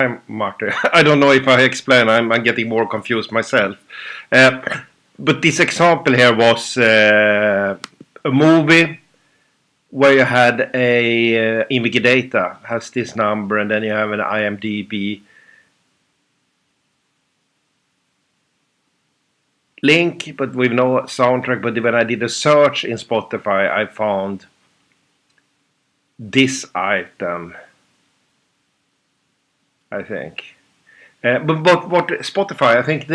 I'm Marty. I don't know if I explain. I'm getting more confused myself. But this example here was a movie where you had a in WIkidata has this number, and then you have an IMDb link, but with no soundtrack. But when I did a search in Spotify, I found this item, I think. But what Spotify, I think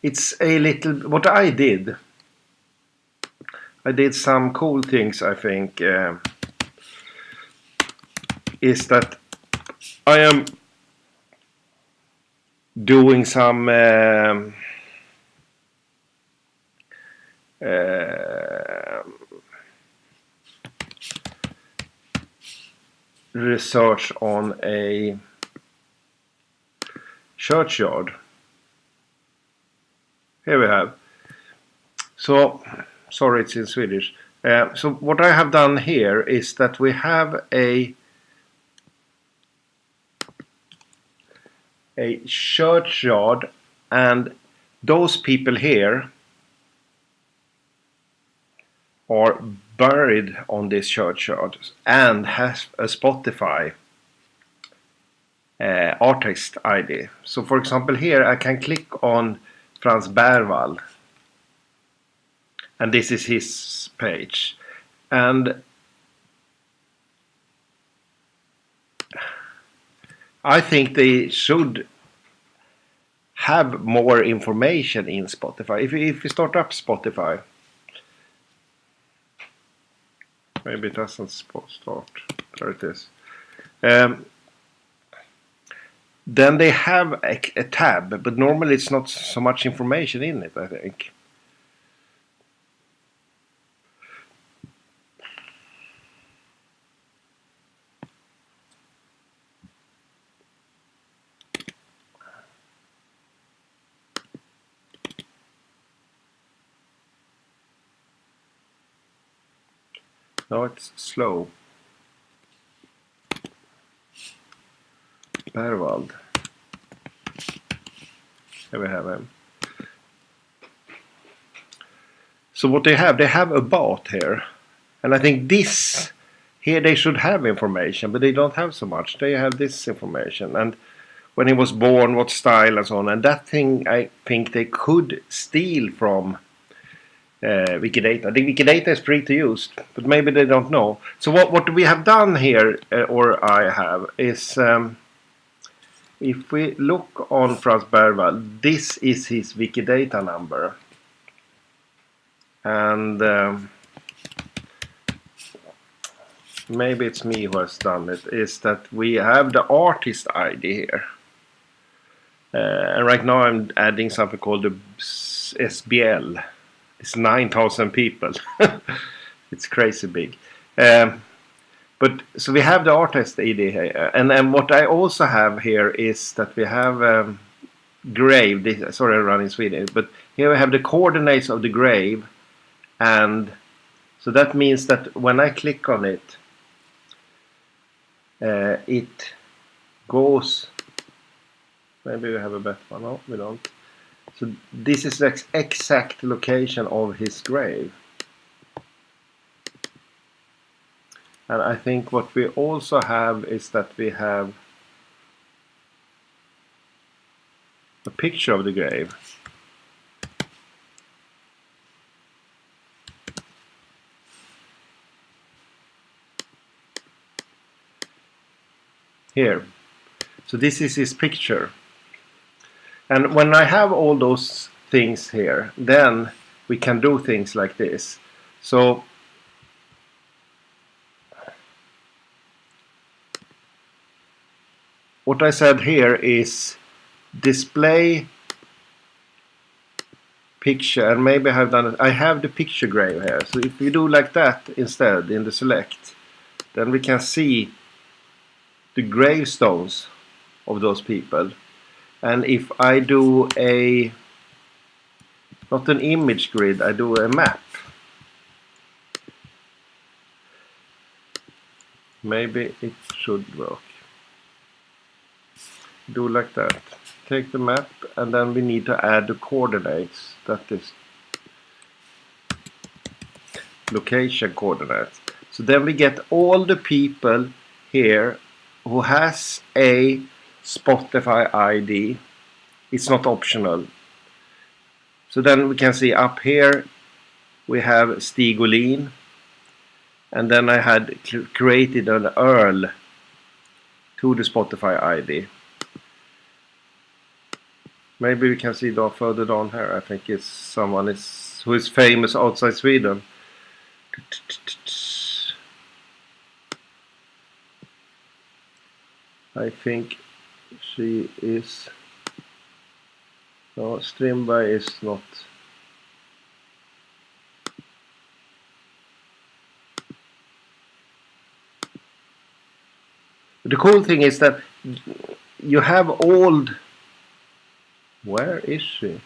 it's a little. What I did some cool things, I think, is that I am doing some research on a churchyard. Here we have. So, sorry, it's in Swedish. So what I have done here is that we have a churchyard, and those people here are buried on this churchyard and has a Spotify artist ID. So for example here I can click on Frans Berwald, and this is his page, and I think they should have more information in Spotify. If we start up Spotify, maybe it doesn't start. There it is. Then they have a tab, but normally it's not so much information in it, I think. No, it's slow. Berwald. Here we have him. So what they have about here. And I think this, here they should have information, but they don't have so much. They have this information. And when he was born, what style and so on. And that thing I think they could steal from WIkidata. The WIkidata is free to use, but maybe they don't know. So what we have done here, or I have, is if we look on Frans Berwald, this is his WIkidata number. And maybe it's me who has done it, is that we have the artist ID here. And right now I'm adding something called the SBL. It's 9,000 people. It's crazy big. But so we have the artist ID here, and what I also have here is that we have grave. Sorry, I run in Sweden, but here we have the coordinates of the grave, and so that means that when I click on it, it goes. Maybe we have a better one. No, we don't. So this is the exact location of his grave. And I think what we also have is that we have a picture of the grave. Here. So this is his picture. And when I have all those things here, then we can do things like this. So what I said here is display picture, and maybe I have done it. I have the picture grave here. So if we do like that instead in the select, then we can see the gravestones of those people. And if I do not an image grid, I do a map. Maybe it should work. do like that. Take the map, and then we need to add the coordinates. That is location coordinates. So then we get all the people here who has a Spotify ID. It's not optional. So then we can see up here we have Stig Olin, and then I had created an URL to the Spotify ID. Maybe we can see that further down here. I think it's someone who is famous outside Sweden. I think she is. No, Strindberg is not. The cool thing is that you have old. Where is she?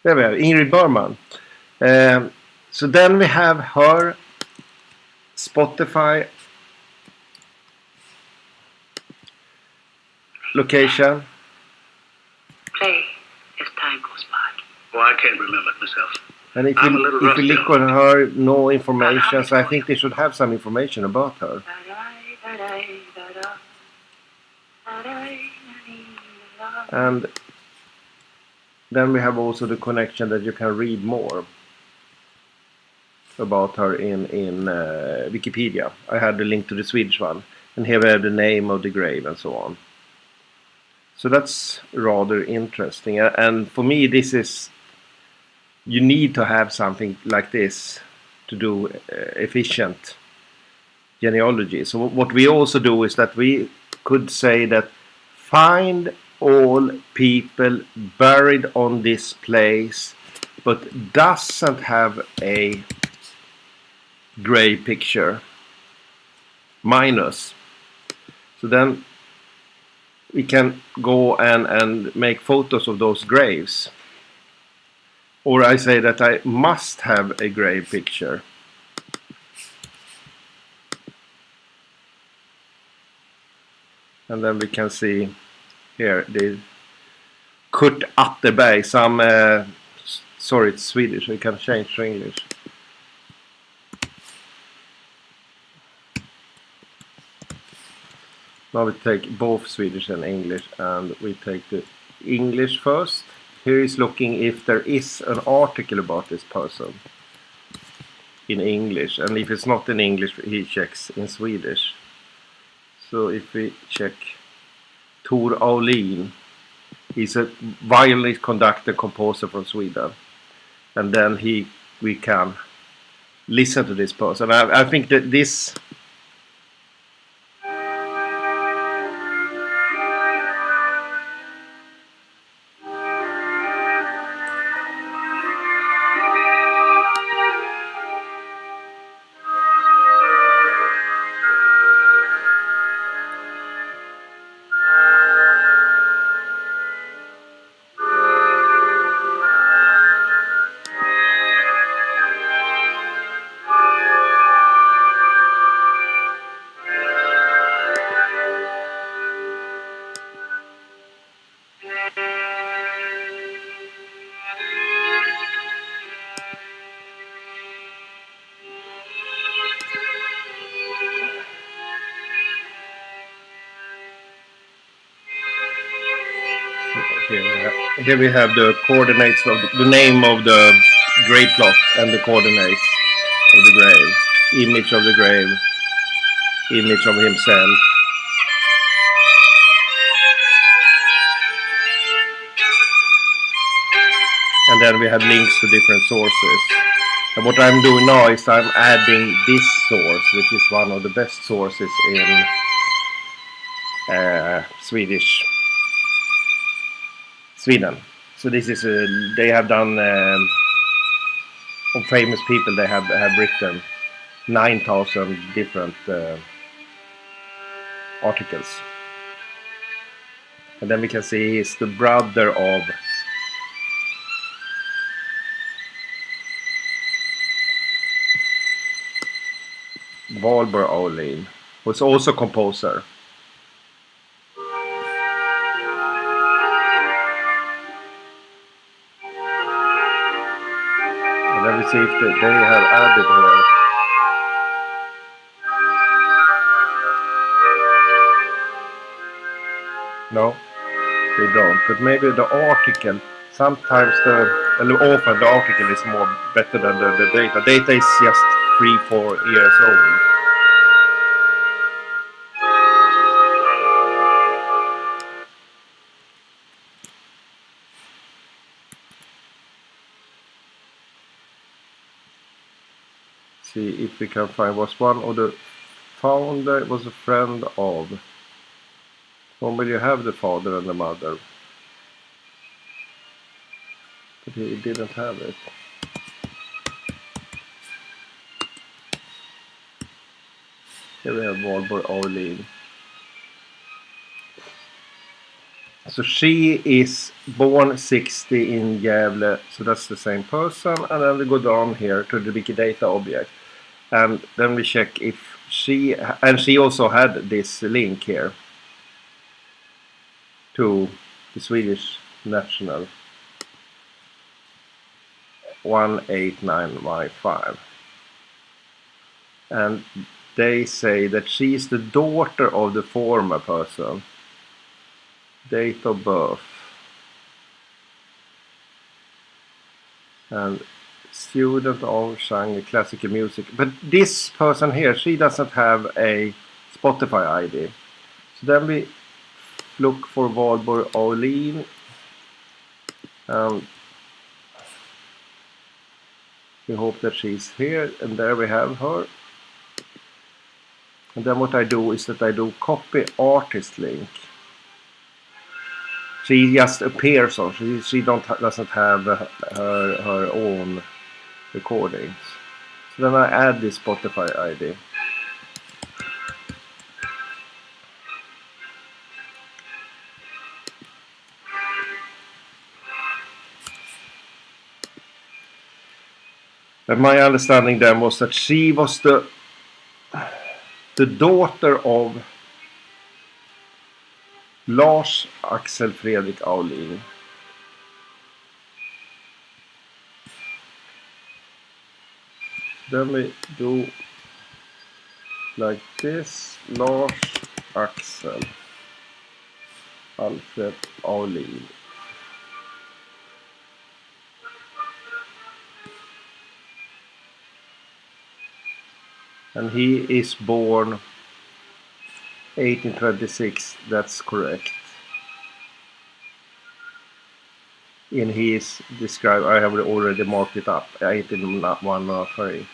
There we have Ingrid Bergman. So then we have her Spotify location. Play as time goes by. Well, I can't remember it myself. And if you look on her, no information. So I think they should have some information about her. And then we have also the connection that you can read more about her in Wikipedia. I had the link to the Swedish one. And here we have the name of the grave and so on. So that's rather interesting. And for me, this is... You need to have something like this to do efficient genealogy. So what we also do is that we could say that find all people buried on this place but doesn't have a grave picture minus. So then we can go and make photos of those graves. Or I say that I must have a grave picture. And then we can see here the Kurt Atterberg. Sorry, it's Swedish. We can change to English. Now we take both Swedish and English, and we take the English first. Here is looking if there is an article about this person in English, and if it's not in English, he checks in Swedish. So if we check Tor Aulin, he's a violinist, conductor, composer from Sweden, and then we can listen to this person. I think that this. Here we have the coordinates of the name of the grave plot and the coordinates of the grave. Image of the grave. Image of himself. And then we have links to different sources. And what I'm doing now is I'm adding this source, which is one of the best sources in Sweden. So this is they have done of famous people. They have written 9,000 different articles, and then we can see he's the brother of Valborg Aulin. was also composer. And then we see if they have added here. No, they don't. But maybe the article, sometimes often the article is more better than the data. Data is just 3-4 years old. See if we can find, was one of the founder was a friend of. Normally you have the father and the mother, but he didn't have it. Here we have Valborg Aulin. So she is born 60 in Gävle, so that's the same person. And then we go down here to the WIkidata object. And then we check if she, and she also had this link here to the Swedish national 189Y5. And they say that she is the daughter of the former person. Date of birth. And student of genre classical music. But this person here, she doesn't have a Spotify ID. So then we look for Valborg Aulin. We hope that she's here, and there we have her. And then what I do is that I do copy artist link. She just appears on. She doesn't have her own recordings. So then I add this Spotify ID. And my understanding then was that she was the daughter of Lars Axel Fredrik Aulin. Then we do like this. Lars Axel Alfred Aulin. And he is born 1826, that's correct. And he is described, I have already marked it up, 1813.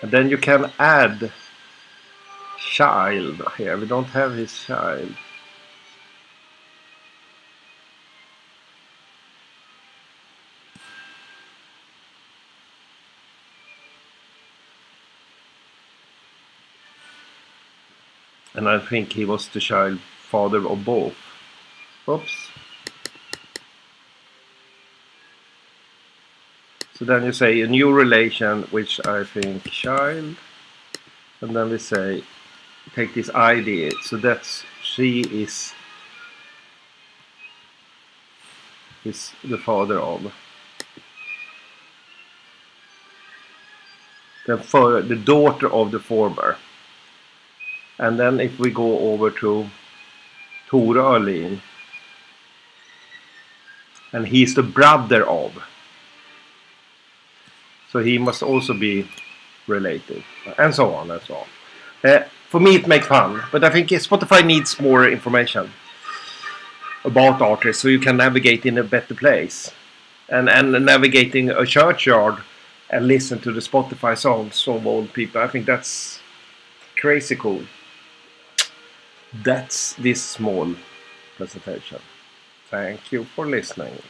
And then you can add child here. We don't have his child. And I think he was the child father of both. Oops. So then you say a new relation, which I think child. And then we say, take this ID. So that's, she is the father of. The daughter of the former. And then if we go over to Tore Aulin, and he's the brother of. So he must also be related. And so on and so on. For me it makes fun. But I think Spotify needs more information about artists so you can navigate in a better place. And navigating a churchyard and listen to the Spotify songs of old people. I think that's crazy cool. That's this small presentation. Thank you for listening.